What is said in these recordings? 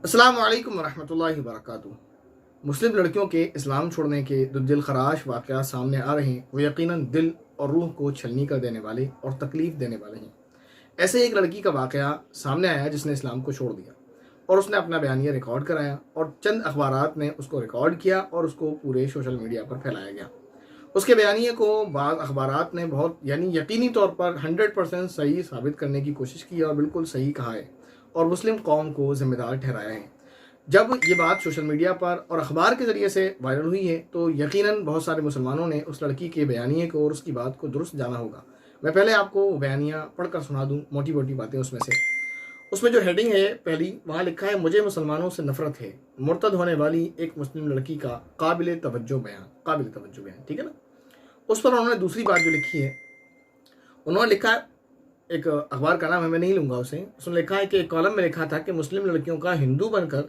अस्सलामु अलैकुम वरहमतुल्लाहि वबरकातुहू। मुस्लिम लड़कियों के इस्लाम छोड़ने के जो दिल खराश वाक़यात सामने आ रहे हैं वो यकीनन दिल और रूह को छलनी कर देने वाले और तकलीफ़ देने वाले हैं। ऐसे एक लड़की का वाक़या सामने आया जिसने इस्लाम को छोड़ दिया और उसने अपना बयानिया रिकॉर्ड कराया और चंद अखबारात ने उसको रिकॉर्ड किया और उसको पूरे सोशल मीडिया पर फैलाया गया। उसके बयानिए को बाद अखबारात ने बहुत यकीनी तौर पर 100% सही साबित करने की कोशिश की और बिल्कुल सही कहा है और मुस्लिम कौम को ज़िम्मेदार ठहराया है। जब ये बात सोशल मीडिया पर और अखबार के ज़रिए से वायरल हुई है तो यकीनन बहुत सारे मुसलमानों ने उस लड़की के बयानिए को और उसकी बात को दुरुस्त जाना होगा। मैं पहले आपको बयानिया पढ़कर सुना दूँ, मोटी मोटी बातें उसमें से। उसमें जो हेडिंग है पहली, वहाँ लिखा है, मुझे मुसलमानों से नफरत है, मुर्तद होने वाली एक मुस्लिम लड़की का काबिल तवज्जो बयान। ठीक है ना। उस पर उन्होंने दूसरी बात जो लिखी है, उन्होंने लिखा है, एक अखबार का नाम है, मैं नहीं लूँगा उसे, उसने लिखा है कि एक कॉलम में लिखा था कि मुस्लिम लड़कियों का हिंदू बनकर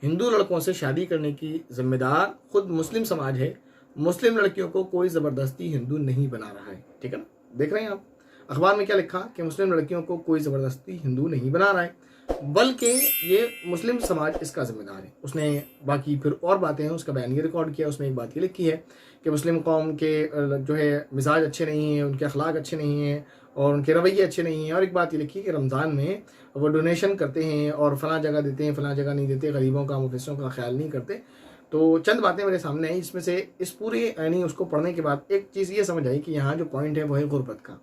हिंदू लड़कों से शादी करने की जिम्मेदार खुद मुस्लिम समाज है। मुस्लिम लड़कियों को कोई ज़बरदस्ती हिंदू नहीं बना रहा है। ठीक है ना। देख रहे हैं आप अखबार में क्या लिखा कि मुस्लिम लड़कियों को कोई ज़बरदस्ती हिंदू नहीं बना रहा है, बल्कि ये मुस्लिम समाज इसका जिम्मेदार है। उसने बाकी फिर और बातें हैं, उसका बयान ये रिकॉर्ड किया, उसमें एक बात ये लिखी है कि मुस्लिम कौम के जो है मिजाज अच्छे नहीं हैं, उनके अखलाक अच्छे नहीं हैं और उनके रवैये अच्छे नहीं हैं। और एक बात ये लिखी कि रमज़ान में वो डोनेशन करते हैं और फलां जगह देते हैं, फलां जगह नहीं देते, गरीबों का मुफलिसों का ख्याल नहीं करते। तो चंद बातें मेरे सामने आई, इसमें से इस पूरे यानी उसको पढ़ने के बाद एक चीज़ ये समझ आई कि यहाँ जो पॉइंट है वो है गुर्बत का,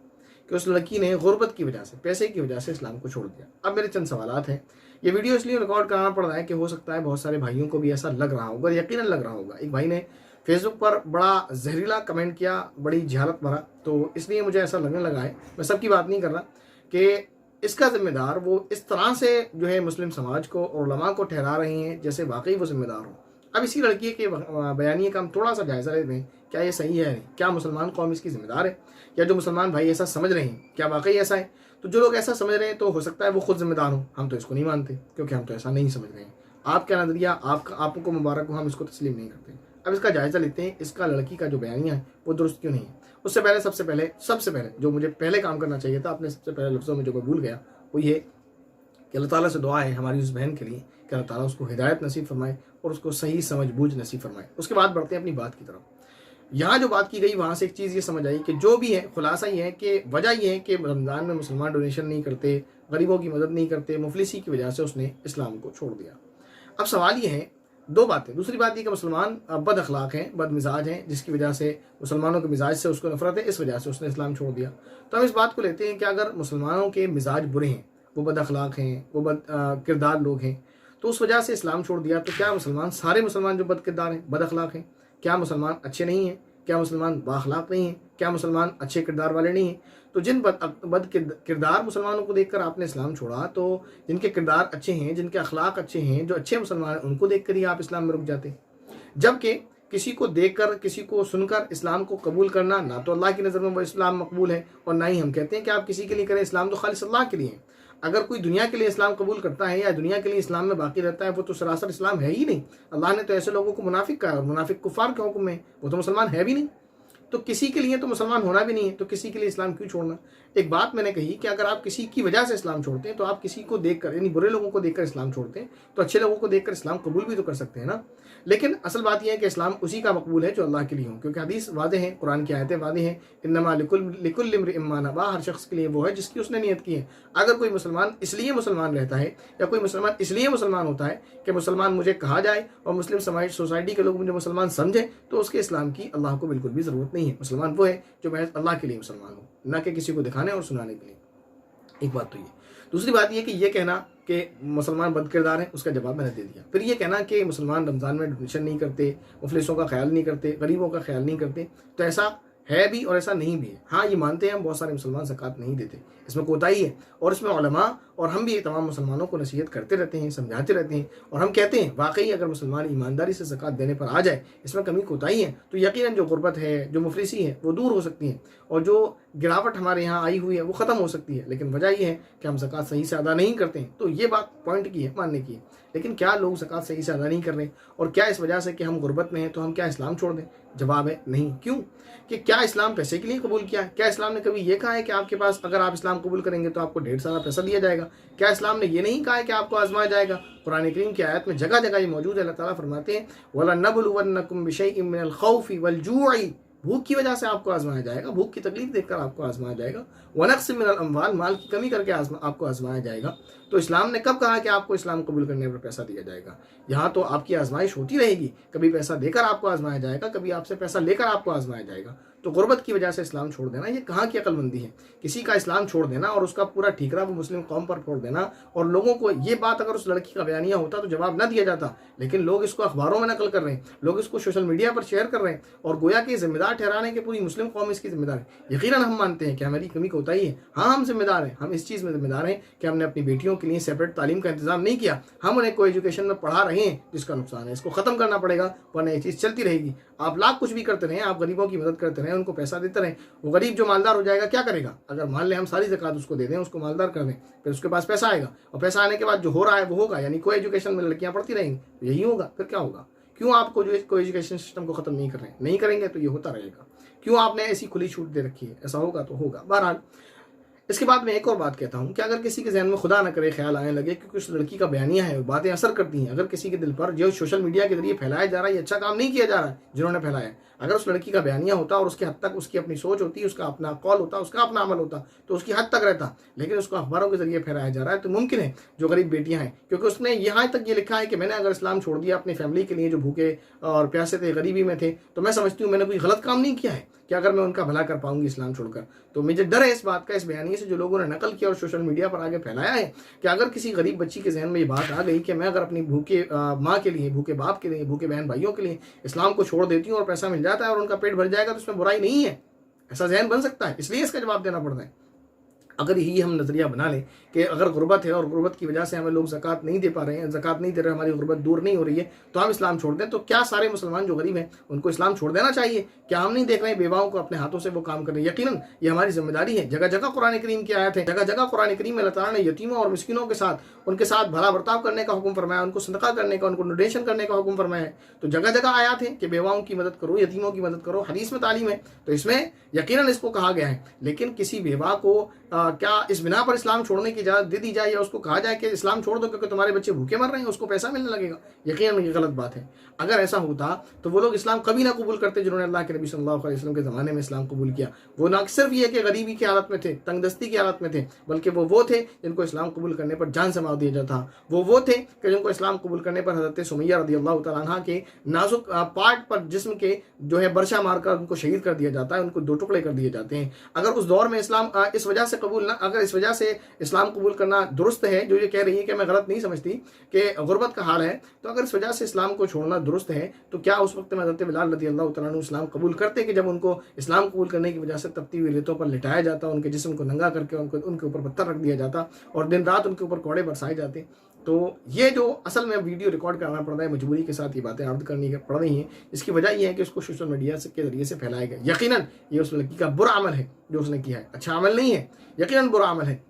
कि उस लड़की ने गुर्बत की वजह से, पैसे की वजह से इस्लाम को छोड़ दिया। अब मेरे चंद सवालात हैं। ये वीडियो इसलिए रिकॉर्ड कराना पड़ रहा है कि हो सकता है बहुत सारे भाइयों को भी ऐसा लग रहा होगा, यकीनन लग रहा होगा। एक भाई ने फेसबुक पर बड़ा जहरीला कमेंट किया, बड़ी जहालत भरा, तो इसलिए मुझे ऐसा लगने लगा है, मैं सबकी बात नहीं कर रहा, कि इसका जिम्मेदार वो इस तरह से जो है मुस्लिम समाज को और उलमा को ठहरा रहे हैं जैसे वाकई वो जिम्मेदार हो। अब इसी लड़की के बयानिए का हम थोड़ा सा जायज़ा लेते हैं, क्या ये सही है, नहीं, क्या मुसलमान कौम इसकी जिम्मेदार है, या जो मुसलमान भाई ऐसा समझ रहे हैं क्या वाकई ऐसा है। तो जो लोग ऐसा समझ रहे हैं तो हो सकता है वो खुद जिम्मेदार हो, हम तो इसको नहीं मानते क्योंकि हम तो ऐसा नहीं समझ रहे हैं। आपका नज़रिया, आपको मुबारक हो, हम इसको तस्लीम नहीं करते। अब इसका जायज़ा लेते हैं, इसका लड़की का जो बयानिया है वो दुरुस्त क्यों नहीं है। उससे पहले सबसे पहले जो मुझे पहले काम करना चाहिए था, अपने सबसे पहले लफ्ज़ों में जो मैं भूल गया, वो ये कि अल्लाह ताला से दुआ है हमारी उस बहन के लिए कि अल्लाह ताला उसको हिदायत नसीब फरमाए और उसको सही समझ बूझ नसीब फरमाए। उसके बाद बढ़ते हैं अपनी बात की तरफ। यहाँ जो बात की गई वहाँ से एक चीज़ ये समझ आई कि जो भी है खुलासा ये है कि वजह ये है कि रमज़ान में मुसलमान डोनेशन नहीं करते, गरीबों की मदद नहीं करते, मुफलिसी की वजह से उसने इस्लाम को छोड़ दिया। अब सवाल ये है, दो बातें। दूसरी बात ये कि मुसलमान बद अखलाक हैं, बद मिजाज हैं, जिसकी वजह से मुसलमानों के मिजाज से उसको नफरत है, इस वजह से उसने इस्लाम छोड़ दिया। तो हम इस बात को लेते हैं कि अगर मुसलमानों के मिजाज बुरे हैं, वो बद अखलाक हैं, वो बद किरदार लोग हैं, तो उस वजह से इस्लाम छोड़ दिया, तो क्या मुसलमान, सारे मुसलमान जो बद किरदार हैं, बद अखलाक हैं, क्या मुसलमान अच्छे नहीं हैं? क्या मुसलमान बाखलाक नहीं हैं? क्या मुसलमान अच्छे किरदार वाले नहीं हैं? तो जिन बद किरदार मुसलमानों को देखकर आपने इस्लाम छोड़ा, तो जिनके किरदार अच्छे हैं, जिनके अखलाक अच्छे हैं, जो अच्छे मुसलमान हैं, उनको देखकर ही आप इस्लाम में रुक जाते। जबकि किसी को देखकर, किसी को सुनकर इस्लाम को कबूल करना, ना तो अल्लाह की नज़र में वो इस्लाम मकबूल है और ना ही हम कहते हैं कि आप किसी के लिए करें। इस्लाम तो खालिस अल्लाह के लिए है। अगर कोई दुनिया के लिए इस्लाम कबूल करता है या दुनिया के लिए इस्लाम में बाकी रहता है, वो तो सरासर इस्लाम है ही नहीं। अल्लाह ने तो ऐसे लोगों को मुनाफिक कहा, और मुनाफिक कुफार के हुक्म में, वो तो मुसलमान है भी नहीं। तो किसी के लिए तो मुसलमान होना भी नहीं है, तो किसी के लिए इस्लाम क्यों छोड़ना। एक बात मैंने कही कि अगर आप किसी की वजह से इस्लाम छोड़ते हैं तो आप किसी को देखकर, यानी बुरे लोगों को देखकर इस्लाम छोड़ते हैं, तो अच्छे लोगों को देखकर इस्लाम कबूल भी तो कर सकते हैं ना। लेकिन असल बात यह है कि इस्लाम उसी का मकबूल है जो अल्लाह के लिए हो, क्योंकि हदीस वादे हैं, कुरान की आयतें वादे हैं, इन्नमा लिकुल्लि इम्रिइन मा नवा, हर शख्स के लिए वो है जिसकी उसने नियत की है। अगर कोई मुसलमान इसलिए मुसलमान रहता है या कोई मुसलमान इसलिए मुसलमान होता है कि मुसलमान मुझे कहा जाए और मुस्लिम समाज सोसाइटी के लोग मुझे मुसलमान समझे, तो उसके इस्लाम की अल्लाह को बिल्कुल भी ज़रूरत नहीं है। मुसलमान वो है जो महज अल्लाह के लिए मुसलमान हो, ना कि किसी को दिखाने और सुनाने के लिए। एक बात तो ये। दूसरी बात ये कि ये कहना कि मुसलमान बद किरदार हैं, उसका जवाब मैंने दे दिया। फिर ये कहना कि मुसलमान रमज़ान में डोनेशन नहीं करते, मुफलिसों का ख्याल नहीं करते, गरीबों का ख्याल नहीं करते, तो ऐसा है भी और ऐसा नहीं भी है। हाँ, ये मानते हैं हम, बहुत सारे मुसलमान ज़कात नहीं देते, इसमें कोताही है, और इसमें उलमा और हम भी तमाम मुसलमानों को नसीहत करते रहते हैं, समझाते रहते हैं, और हम कहते हैं वाकई अगर मुसलमान ईमानदारी से ज़कात देने पर आ जाए, इसमें कमी कोताही है, तो यकीनन जो गुर्बत है, जो मुफलिसी है, वो दूर हो सकती है, और जो गिरावट हमारे यहाँ आई हुई है वो ख़त्म हो सकती है। लेकिन वजह यह है कि हम ज़कात सही से अदा नहीं करते हैं। तो ये बात पॉइंट की है, मानने की है। लेकिन क्या लोग ज़कात सही से अदा नहीं कर रहे? और क्या इस वजह से कि हम गुर्बत में हैं तो हम क्या इस्लाम छोड़ दें? जवाब है नहीं। क्यों? कि क्या इस्लाम पैसे के लिए कबूल किया है? क्या इस्लाम ने कभी ये कहा है कि आपके पास अगर आप इस्लाम कबूल करेंगे तो आपको ढेर सारा पैसा दिया जाएगा? क्या इस्लाम ने ये नहीं कहा है कि आपको आजमाया जाएगा? कुरान करीम की आयत में जगह जगह ये मौजूद है। अल्लाह ताला फरमाते हैं वलनबलुवन्नकुम बिशैइन मिनल खौफि वल जूइ, भूख की वजह से आपको आजमाया जाएगा, भूख की तकलीफ देखकर आपको आजमाया जाएगा। वनक्स मिनल अमवाल, माल की कमी करके आपको आजमाया जाएगा। तो इस्लाम ने कब कहा कि आपको इस्लाम कबूल करने पर पैसा दिया जाएगा? यहाँ तो आपकी आजमाइश होती रहेगी, कभी पैसा देकर आपको आजमाया जाएगा, कभी आपसे पैसा लेकर आपको आजमाया जाएगा। तो गुर्बत की वजह से इस्लाम छोड़ देना ये कहाँ की अक्लमंदी है? किसी का इस्लाम छोड़ देना और उसका पूरा ठीकरा वो मुस्लिम कौम पर फोड़ देना। और लोगों को ये बात अगर उस लड़की का बयानिया होता तो जवाब न दिया जाता, लेकिन लोग इसको अखबारों में नकल कर रहे हैं, लोग इसको सोशल मीडिया पर शेयर कर रहे हैं और गोया कि जिम्मेदार ठहराने के पूरी मुस्लिम कौम इसकी जिम्मेदार है। यकीनन हम मानते हैं कि हमारी कमी कोताही है, हाँ हम जिम्मेदार हैं, हम इस चीज़ में जिम्मेदार हैं कि हमने अपनी बेटियों के लिए सेपरेट तालीम का इंतजाम नहीं किया, हम उन्हें को एजुकेशन में पढ़ा रहे हैं जिसका नुकसान है। इसको ख़त्म करना पड़ेगा वरना ये चीज़ चलती रहेगी। आप लाख कुछ भी करते रहें, आप गरीबों की मदद करते रहें, उनको पैसा देते रहें, वो गरीब जो मालदार हो जाएगा क्या करेगा? अगर मान लें हम सारी ज़कात उसको दे दें, उसको मालदार कर दें, फिर उसके पास पैसा आएगा और पैसा आने के बाद जो हो रहा है वो होगा, यानी को एजुकेशन में लड़कियां पढ़ती रहेंगी, तो यही होगा। फिर क्या होगा? क्यों आपको जो को एजुकेशन सिस्टम को ख़त्म नहीं कर रहे हैं? नहीं करेंगे तो ये होता रहेगा। क्यों आपने ऐसी खुली छूट दे रखी है? ऐसा होगा तो होगा। बहरहाल इसके बाद मैं एक और बात कहता हूँ कि अगर किसी के जहन में खुदा न करे ख्याल आने लगे कि कुछ लड़की का बयानिया है, बातें असर करती हैं, अगर किसी के दिल पर जो सोशल मीडिया के जरिए फैलाया जा रहा है ये अच्छा काम नहीं किया जा रहा है जिन्होंने फैलाया, अगर उस लड़की का बयानिया होता और उसके हद तक उसकी अपनी सोच होती, उसका अपना कौल होता, उसका अपना अमल होता तो उसकी हद तक रहता, लेकिन उसको अखबारों के जरिए फैलाया जा रहा है। तो मुमकिन है जो गरीब बेटियां हैं, क्योंकि उसने यहाँ तक ये लिखा है कि मैंने अगर इस्लाम छोड़ दिया अपनी फैमिली के लिए जो भूखे और प्यासे थे, गरीबी में थे, तो मैं समझती हूँ मैंने कोई गलत काम नहीं किया है कि अगर मैं उनका भला कर पाऊंगी इस्लाम छोड़कर। तो मुझे डर है इस बात का, इस बयानी से जो लोगों ने नकल किया और सोशल मीडिया पर आगे फैलाया है कि अगर किसी गरीब बच्ची के जहन में ये बात आ गई कि मैं अगर अपनी भूखे माँ के लिए, भूखे बाप के लिए, भूखे बहन भाइयों के लिए इस्लाम को छोड़ देती हूँ और पैसा मिल जाता है और उनका पेट भर जाएगा तो उसमें बुराई नहीं है, ऐसा जहन बन सकता है। इसलिए इसका जवाब देना पड़ता है। अगर यही हम नज़रिया बना लें कि अगर गुर्बत है और गुर्बत की वजह से हमें लोग ज़कात नहीं दे पा रहे हैं, ज़कात नहीं दे रहे, हमारी गुर्बत दूर नहीं हो रही है, तो हम इस्लाम छोड़ दें, तो क्या सारे मुसलमान जो गरीब हैं उनको इस्लाम छोड़ देना चाहिए? क्या हम नहीं देख रहे हैं बेवाओं को अपने हाथों से वो काम कर रहे हैं? यकीनन ये हमारी जिम्मेदारी है। जगह जगह कुरान करीम की आयत है, जगह जगह कुरान करीम में अल्लाह ताला ने यतीमों और मिस्किनों के साथ उनके साथ भला बर्ताव करने का हुक्म फरमाया, उनको सदका करने का, उनको डोनेशन करने का हुक्म फरमाया है। तो जगह जगह आयत है कि बेवाओं की मदद करो, यतीमों की मदद करो, हदीस में तालीम है, तो इसमें यकीनन इसको कहा गया है। लेकिन किसी बेवा को क्या इस बिना पर इस्लाम छोड़ने की इजाज़त दे दी जाए या उसको कहा जाए कि इस्लाम छोड़ दो क्योंकि तुम्हारे बच्चे भूखे मर रहे हैं, उसको पैसा मिलने लगेगा? यकीनन ये गलत बात है। अगर ऐसा होता तो वो लोग इस्लाम कभी ना कबूल करते जिन्होंने अल्लाह के नबी सल्लल्लाहु अलैहि वसल्लम के ज़माने में इस्लाम कबूल किया। वो ना सिर्फ ये कि गरीबी की हालत में थे, तंगदस्ती की हालत में थे, बल्कि वो थे जिनको इस्लाम कबूल करने पर जान से मार दिया जाता। वो थे कि जिनको इस्लाम कबूल करने पर हज़रत सुमैया रज़ियल्लाहु तआला अन्हा के नाजुक पार्ट पर जिस्म के जो है बर्शा मारकर उनको शहीद कर दिया जाता है, उनको दो टुकड़े कर दिए जाते हैं। अगर उस दौर में इस्लाम इस वजह से कबूल ना, अगर इस वजह से इस्लाम कबूल करना दुरुस्त है, जो ये कह रही है कि मैं गलत नहीं समझती कि गुर्बत का हाल है, तो अगर इस वजह से इस्लाम को छोड़ना दुरुस्त है तो क्या उस वक्त में हज़रत बिलाल रज़ियल्लाहु तआला अन्हु इस्लाम कबूल करते कि जब उनको इस्लाम कबूल करने की वजह से तपती हुई रेतों पर लिटाया जाता, उनके जिस्म को नंगा करके उनके ऊपर पत्थर रख दिया जाता और दिन रात उनके ऊपर कोड़े बरसाए जाते? तो ये जो असल में वीडियो रिकॉर्ड करना पड़ रहा है, मजबूरी के साथ ये बातें अर्ज करनी पड़ रही हैं, इसकी वजह यह है कि उसको सोशल मीडिया के जरिए से फैलाया गया। यकीनन ये उस लड़की का बुरा अमल है जो उसने किया है, अच्छा अमल नहीं है, यकीनन बुरा अमल है।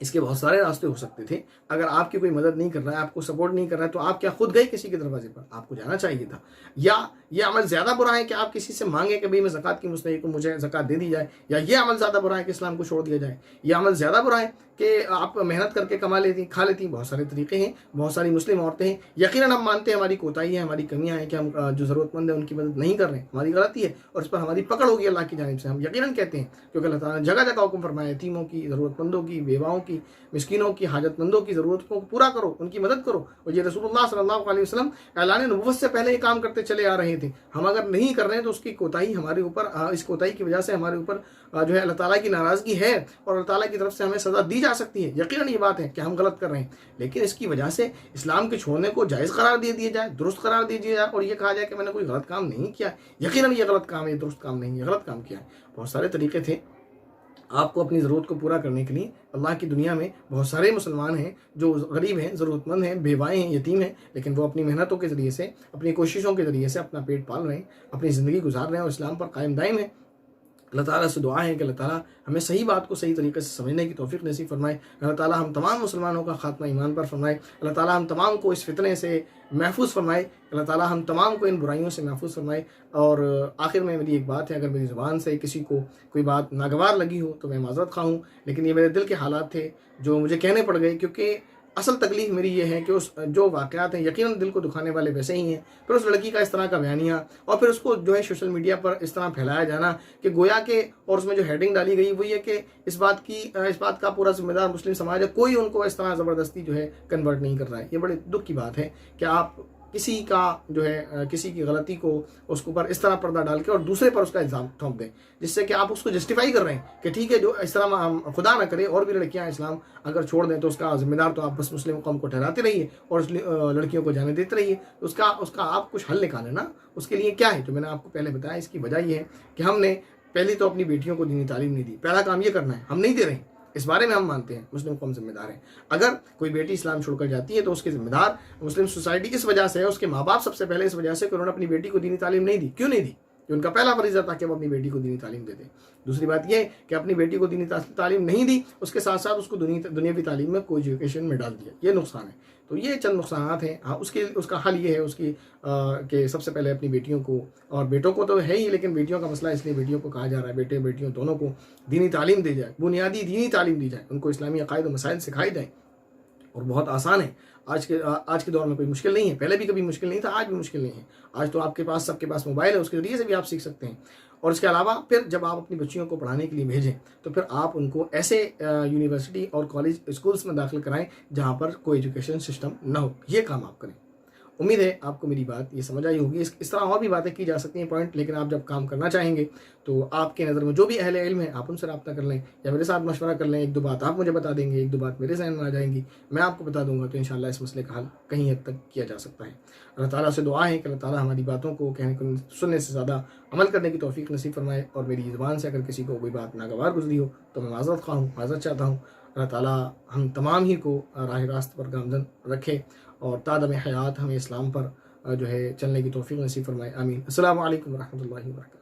इसके बहुत सारे रास्ते हो सकते थे। अगर आपकी कोई मदद नहीं कर रहा है, आपको सपोर्ट नहीं कर रहा है, तो आप क्या खुद गए किसी के दरवाजे पर? आपको जाना चाहिए था। या ये अमल ज़्यादा बुरा है कि आप किसी से मांगे कि भाई मैं ज़कात की मुस्तहिक हूँ, मुझे ज़कात दे दी जाए, या ये अमल ज़्यादा बुरा है कि इस्लाम को छोड़ दिया जाए? ये अमल ज़्यादा बुरा है कि आप मेहनत करके कमा लेती, खा लेती? बहुत सारे तरीके हैं, बहुत सारी मुस्लिम औरतें हैं। यकीनन हम मानते हैं हमारी कोताही है, हमारी कमियाँ हैं कि हम जो ज़रूरतमंद है उनकी मदद नहीं कर रहे हैं, हमारी गलती है और इस पर हमारी पकड़ होगी अल्लाह की जानिब से, हम यकीनन कहते हैं, क्योंकि अल्लाह ताला ने जगह जगह हुक्म फरमाया यतीमों की, ज़रूरतमंदों की, बेवाओं की, मिस्किनों की, हाजतमंदों की ज़रूरतों को पूरा करो, उनकी मदद करो। और ये रसूलुल्लाह सल्लल्लाहु अलैहि वसल्लम ऐलान नबुव्वत से पहले ये काम करते चले आ रहे थे। हम अगर नहीं कर रहे हैं तो उसकी कोताही हमारे ऊपर, इस कोताही की वजह से हमारे ऊपर जो है अल्लाह ताला की नाराज़गी है और अल्लाह ताला की तरफ से हमें सज़ा दी जा सकती है। यकीनन ये बात है कि हम गलत कर रहे हैं, लेकिन इसकी वजह से इस्लाम के छोड़ने को जायज़ करार दे दिया जाए, दुरुस्त करार दे दिया जाए और ये कहा जाए कि मैंने कोई गलत काम नहीं किया। यकीनन ये गलत काम है, दुरुस्त काम नहीं है, गलत काम किया है। बहुत सारे तरीके थे आपको अपनी ज़रूरत को पूरा करने के लिए। अल्लाह की दुनिया में बहुत सारे मुसलमान हैं जो गरीब हैं, ज़रूरतमंद हैं, बेवाएँ हैं, यतीम हैं, लेकिन वो अपनी मेहनतों के ज़रिए से, अपनी कोशिशों के ज़रिए से अपना पेट पाल रहे हैं, अपनी ज़िंदगी गुजार रहे हैं और इस्लाम पर कायम दायम हैं। अल्लाह ताला से दुआ है कि अल्लाह ताला हमें सही बात को सही तरीके से समझने की तौफीक नसीब फरमाए। अल्लाह ताला हम तमाम मुसलमानों का खात्मा ईमान पर फरमाए। अल्लाह ताला हम तमाम को इस फितने से महफूज फरमाए। अल्लाह ताला हम तमाम को इन बुराइयों से महफूज फरमाए। और आखिर में मेरी एक बात है, अगर मेरी ज़ुबान से किसी को कोई बात नागवार लगी हो तो मैं माज़रत ख़्वाह हूँ, लेकिन ये मेरे दिल के हालात थे जो मुझे कहने पड़ गए, क्योंकि असल तकलीफ़ मेरी ये है कि उस जो वाक़यात हैं यकीनन दिल को दुखाने वाले वैसे ही हैं, फिर उस लड़की का इस तरह का बयानिया और फिर उसको जो है सोशल मीडिया पर इस तरह फैलाया जाना कि गोया के, और उसमें जो हेडिंग डाली गई वो ये कि इस बात का पूरा जिम्मेदार मुस्लिम समाज है, कोई उनको इस तरह ज़बरदस्ती जो है कन्वर्ट नहीं कर रहा है। ये बड़े दुख की बात है कि आप किसी का जो है किसी की गलती को उसके ऊपर इस तरह पर्दा डाल के और दूसरे पर उसका इल्ज़ाम ठोंक दें, जिससे कि आप उसको जस्टिफाई कर रहे हैं कि ठीक है, जो इस तरह खुदा ना करे और भी लड़कियां इस्लाम अगर छोड़ दें तो उसका जिम्मेदार तो आप बस मुस्लिम कौम को ठहराते रहिए और उस लड़कियों को जाने देते रहिए। उसका आप कुछ हल निकालें ना। उसके लिए क्या है जो मैंने आपको पहले बताया, इसकी वजह यह है कि हमने पहली तो अपनी बेटियों को दीनी तालीम नहीं दी। पहला काम ये करना है, हम नहीं दे रहे हैं, इस बारे में हम मानते हैं मुस्लिम कौम जिम्मेदार है। अगर कोई बेटी इस्लाम छोड़कर जाती है तो उसके जिम्मेदार मुस्लिम सोसाइटी इस वजह से है, उसके माँ बाप सबसे पहले इस वजह से कि उन्होंने अपनी बेटी को दीनी तालीम नहीं दी। क्यों नहीं दी? कि उनका पहला फरीज़ा था कि वो अपनी बेटी को दीनी तालीम दे दे। दूसरी बात यह कि अपनी बेटी को दीनी तालीम नहीं दी, उसके साथ साथ उसको दुनियावी तालीम में को एजुकेशन में डाल दिया। ये नुकसान है। तो ये चंद नुकसान हैं। हाँ, उसका हल ये है कि सबसे पहले अपनी बेटियों को, और बेटों को तो है ही, लेकिन बेटियों का मसला इसलिए बेटियों को कहा जा रहा है, बेटे बेटियों दोनों को दीनी तालीम दी जाए, बुनियादी दीनी तालीम दी जाए, उनको इस्लामी अकायद और मसाइल सिखाए जाए। और बहुत आसान है, आज के दौर में कोई मुश्किल नहीं है। पहले भी कभी मुश्किल नहीं था, आज भी मुश्किल नहीं है। आज तो आपके पास, सबके पास मोबाइल है, उसके ज़रिए से भी आप सीख सकते हैं। और इसके अलावा फिर जब आप अपनी बच्चियों को पढ़ाने के लिए भेजें तो फिर आप उनको ऐसे यूनिवर्सिटी और कॉलेज स्कूल्स में दाखिल कराएं जहां पर कोई एजुकेशन सिस्टम ना हो। ये काम आप करें। उम्मीद है आपको मेरी बात ये समझ आई होगी। इस तरह और भी बातें की जा सकती हैं पॉइंट, लेकिन आप जब काम करना चाहेंगे तो आपके नज़र में जो भी अहले इल्म है आप उनसे रब्ता कर लें या मेरे साथ मशवरा कर लें। एक दो बात आप मुझे बता देंगे, एक दो बात मेरे जहन में आ जाएंगी, मैं आपको बता दूंगा, तो इंशाअल्लाह इस मसले का हल कहीं हद तक किया जा सकता है। अल्लाह ताला से दुआ है कि अल्लाह ताला हमारी बातों को सुनने से ज़्यादा अमल करने की तौफीक नसीब फरमाए। और मेरी ज़ुबान से अगर किसी को कोई बात नागवार गुजरी हो तो मैं माज़रत ख़्वाह हूँ, माज़रत चाहता हूँ। अल्लाह ताला हम तमाम ही को राह रास्त पर गामज़न रखे और तादम हयात हमें इस्लाम पर जो है चलने की तौफीक नसीब फरमाए। आमीन। अस्सलामु अलैकुम व रहमतुल्लाहि व बरकातहू।